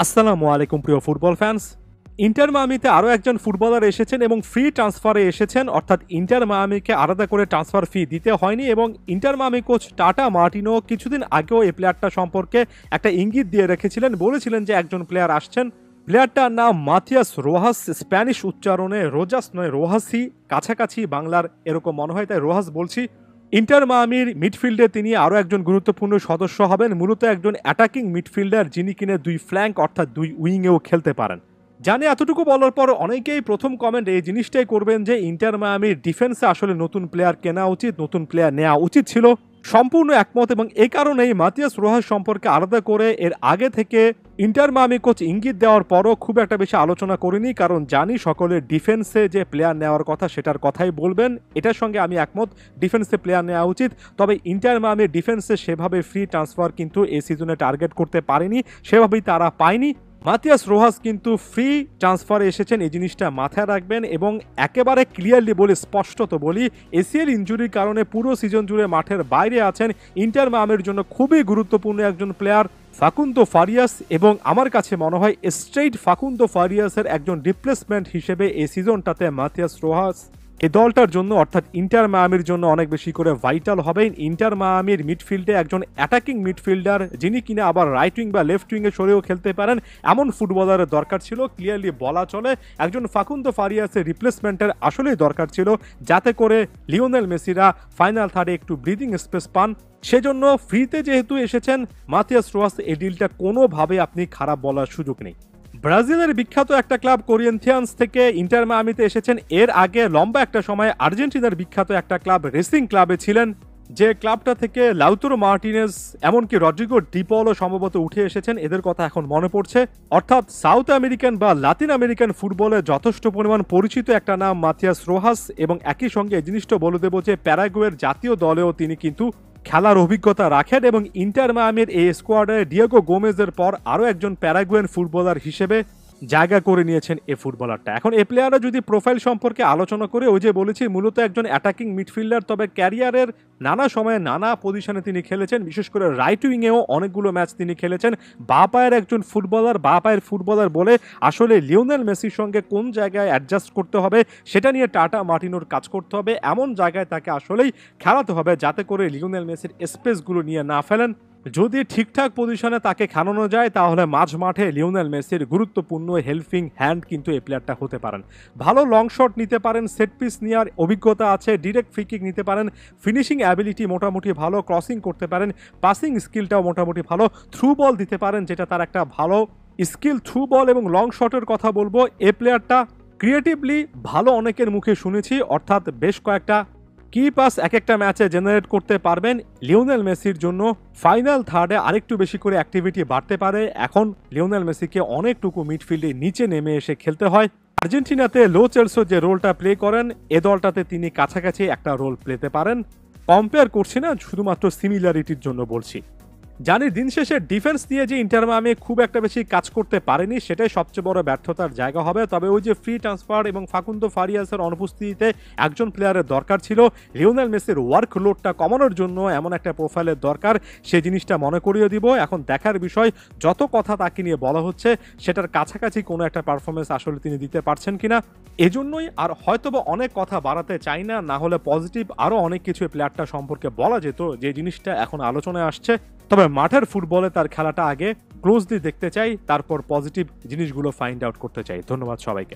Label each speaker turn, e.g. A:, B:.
A: আসসালামু আলাইকুম প্রিয় ফুটবল ফ্যান্স। ইন্টার মায়ামিতে আরও একজন ফুটবলার এসেছেন এবং ফ্রি ট্রান্সফারে এসেছেন, অর্থাৎ ইন্টার মায়ামিকে আলাদা করে ট্রান্সফার ফি দিতে হয়নি এবং inter Miami coach tata Martino কিছুদিন আগেও এই প্লেয়ারটা সম্পর্কে একটা ইঙ্গিত দিয়ে রেখেছিলেন, বলেছিলেন যে একজন প্লেয়ার আসছেন। প্লেয়ারটার নাম মাথিয়াস রোহাস, স্প্যানিশ উচ্চারণে রোজাস নয় রোহাসি, কাছাকাছি বাংলার এরকম মনে হয় তাই রোহাস বলছি। ইন্টার মায়ামির মিডফিল্ডে তিনি আরও একজন গুরুত্বপূর্ণ সদস্য হবেন, মূলত একজন অ্যাটাকিং মিডফিল্ডার যিনি কিনে দুই ফ্ল্যাঙ্ক অর্থাৎ দুই উইংয়েও খেলতে পারেন। জানি এতটুকু বলার পর অনেকেই প্রথম কমেন্ট এই জিনিসটাই করবেন যে ইন্টার মায়ামির ডিফেন্সে আসলে নতুন প্লেয়ার কেনা উচিত, নতুন প্লেয়ার নেওয়া উচিত ছিল। সম্পূর্ণ একমত এবং এই কারণেই মাথিয়াস রোহাস সম্পর্কে আলাদা করে এর আগে থেকে ইন্টার মায়ামি কোচ ইঙ্গিত দেওয়ার পরও খুব একটা বেশি আলোচনা করিনি, কারণ জানি সকলের ডিফেন্সে যে প্লেয়ার নেওয়ার কথা সেটার কথাই বলবেন। এটার সঙ্গে আমি একমত, ডিফেন্সে প্লেয়ার নেওয়া উচিত। তবে ইন্টার মায়ামির ডিফেন্সে সেভাবে ফ্রি ট্রান্সফার কিন্তু এই সিজনে টার্গেট করতে পারেনি, সেভাবেই তারা পায়নি। মাথিয়াস রোহাস কিন্তু ফ্রি ট্রান্সফারে এসেছেন, এই জিনিসটা মাথায় রাখবেন। এবং একেবারে ক্লিয়ারলি বলি, স্পষ্টত বলি, এসিএল ইনজুরির কারণে পুরো সিজন জুড়ে মাঠের বাইরে আছেন ইন্টার মায়ামির জন্য খুবই গুরুত্বপূর্ণ একজন প্লেয়ার ফাকুন্দো ফারিয়াস, এবং আমার কাছে মনে হয় স্ট্রেইট ফাকুন্দো ফারিয়াসের একজন রিপ্লেসমেন্ট হিসেবে এই সিজনটাতে মাথিয়াস রোহাস এই দলটার জন্য অর্থাৎ ইন্টার মায়ামির জন্য অনেক বেশি করে ভাইটাল হবেন। ইন্টার মায়ামির মিডফিল্ডে একজন অ্যাটাকিং মিডফিল্ডার যিনি কিনা আবার রাইট উইং বা লেফট উইংয়ে সরেও খেলতে পারেন এমন ফুটবলারের দরকার ছিল। ক্লিয়ারলি বলা চলে একজন ফাকুন্দো ফারিয়াসের রিপ্লেসমেন্টের আসলেই দরকার ছিল, যাতে করে লিওনেল মেসিরা ফাইনাল থার্ডে একটু ব্রিদিং স্পেস পান। সেজন্য ফ্রিতে যেহেতু এসেছেন মাথিয়াস রোহাস, এই ডিলটা কোনোভাবে আপনি খারাপ বলার সুযোগ নেই। ব্রাজিলের বিখ্যাত একটা ক্লাব করিয়েন্থিয়ান্স থেকে ইন্টার মায়ামিতে এসেছেন। এর আগে লম্বা একটা সময় আর্জেন্টিনার বিখ্যাত একটা ক্লাব রেসিং ক্লাবে ছিলেন, যে ক্লাবটা থেকে লাউতারো মার্টিনেজ এমনকি রড্রিগো ডিপলও সম্ভবত উঠে এসেছেন, এদের কথা এখন মনে পড়ছে। অর্থাৎ সাউথ আমেরিকান বা লাতিন আমেরিকান ফুটবলে যথেষ্ট পরিমাণ পরিচিত একটা নাম মাথিয়াস রোহাস। এবং একই সঙ্গে এই জিনিসটা বলে দেবো যে প্যারাগুয়ের জাতীয় দলেও তিনি কিন্তু খেলার অভিজ্ঞতা রাখেন এবং ইন্টার মায়ামির এই স্কোয়াডে ডিয়েগো গোমেজের পর আরও একজন প্যারাগুয়েন ফুটবলার হিসেবে জায়গা করে নিয়েছেন এ ফুটবলারটা। এখন এ প্লেয়াররা যদি প্রোফাইল সম্পর্কে আলোচনা করে, ওই যে বলেছি মূলত একজন অ্যাটাকিং মিডফিল্ডার, তবে ক্যারিয়ারের নানা সময়ে নানা পজিশনে তিনি খেলেছেন, বিশেষ করে রাইট উইংয়েও অনেকগুলো ম্যাচ তিনি খেলেছেন। বা পায়ের একজন ফুটবলার, বা পায়ের ফুটবলার বলে আসলে লিওনেল মেসির সঙ্গে কোন জায়গায় অ্যাডজাস্ট করতে হবে সেটা নিয়ে টাটা মার্টিনোর কাজ করতে হবে। এমন জায়গায় তাকে আসলেই খেলাতে হবে যাতে করে লিওনেল মেসির স্পেসগুলো নিয়ে না ফেলেন। যদি ঠিকঠাক পজিশনে তাকে খেলানো যায় তাহলে মাঝ মাঠে লিওনেল মেসির গুরুত্বপূর্ণ হেল্পিং হ্যান্ড কিন্তু এই প্লেয়ারটা হতে পারেন। ভালো লং শট নিতে পারেন, সেট পিস নেওয়ার অভিজ্ঞতা আছে, ডিরেক্ট ফ্রি কিক নিতে পারেন, ফিনিশিং অ্যাবিলিটি মোটামুটি ভালো, ক্রসিং করতে পারেন, পাসিং স্কিলটাও মোটামুটি ভালো, থ্রু বল দিতে পারেন যেটা তার একটা ভালো স্কিল। থ্রু বল এবং লং শটের কথা বলবো, এই প্লেয়ারটা ক্রিয়েটিভলি ভালো অনেকের মুখে শুনেছি, অর্থাৎ বেশ কয়েকটা কি পাস এক একটা ম্যাচে জেনারেট করতে পারবেন। লিওনেল মেসির জন্য ফাইনাল থার্ডে আরেকটু বেশি করে অ্যাক্টিভিটি বাড়তে পারে। এখন লিওনেল মেসিকে অনেকটুকু মিডফিল্ডে নিচে নেমে এসে খেলতে হয়। আর্জেন্টিনাতে লো চেলসো যে রোলটা প্লে করেন, এ দলটাতে তিনি কাছাকাছি একটা রোল প্লেতে পারেন। কম্পেয়ার করছি না, শুধুমাত্র সিমিলারিটির জন্য বলছি। জানি দিন শেষে ডিফেন্স নিয়ে যে ইন্টার মায়ামি খুব একটা বেশি কাজ করতে পারেনি, সেটাই সবচেয়ে বড় ব্যর্থতার জায়গা হবে। তবে ওই যে ফ্রি ট্রান্সফার এবং ফাকুন্দো ফারিয়াসের অনুপস্থিতিতে একজন প্লেয়ারের দরকার ছিল, লিওনেল মেসির ওয়ার্কলোডটা কমানোর জন্য এমন একটা প্রোফাইলের দরকার, সেই জিনিসটা মনে করিয়ে দিব। এখন দেখার বিষয় যত কথা তাকে নিয়ে বলা হচ্ছে সেটার কাছাকাছি কোনো একটা পারফরমেন্স আসলে তিনি দিতে পারছেন কিনা। এজন্যই আর হয়তোবা অনেক কথা বাড়াতে চাই না, না হলে পজিটিভ আরও অনেক কিছু প্লেয়ারটা সম্পর্কে বলা যেত, যে জিনিসটা এখন আলোচনায় আসছে। তবে মাঠের ফুটবলে তার খেলাটা আগে ক্লোজলি দেখতে চাই, তারপর পজিটিভ জিনিসগুলো ফাইন্ড আউট করতে চাই। ধন্যবাদ সবাইকে।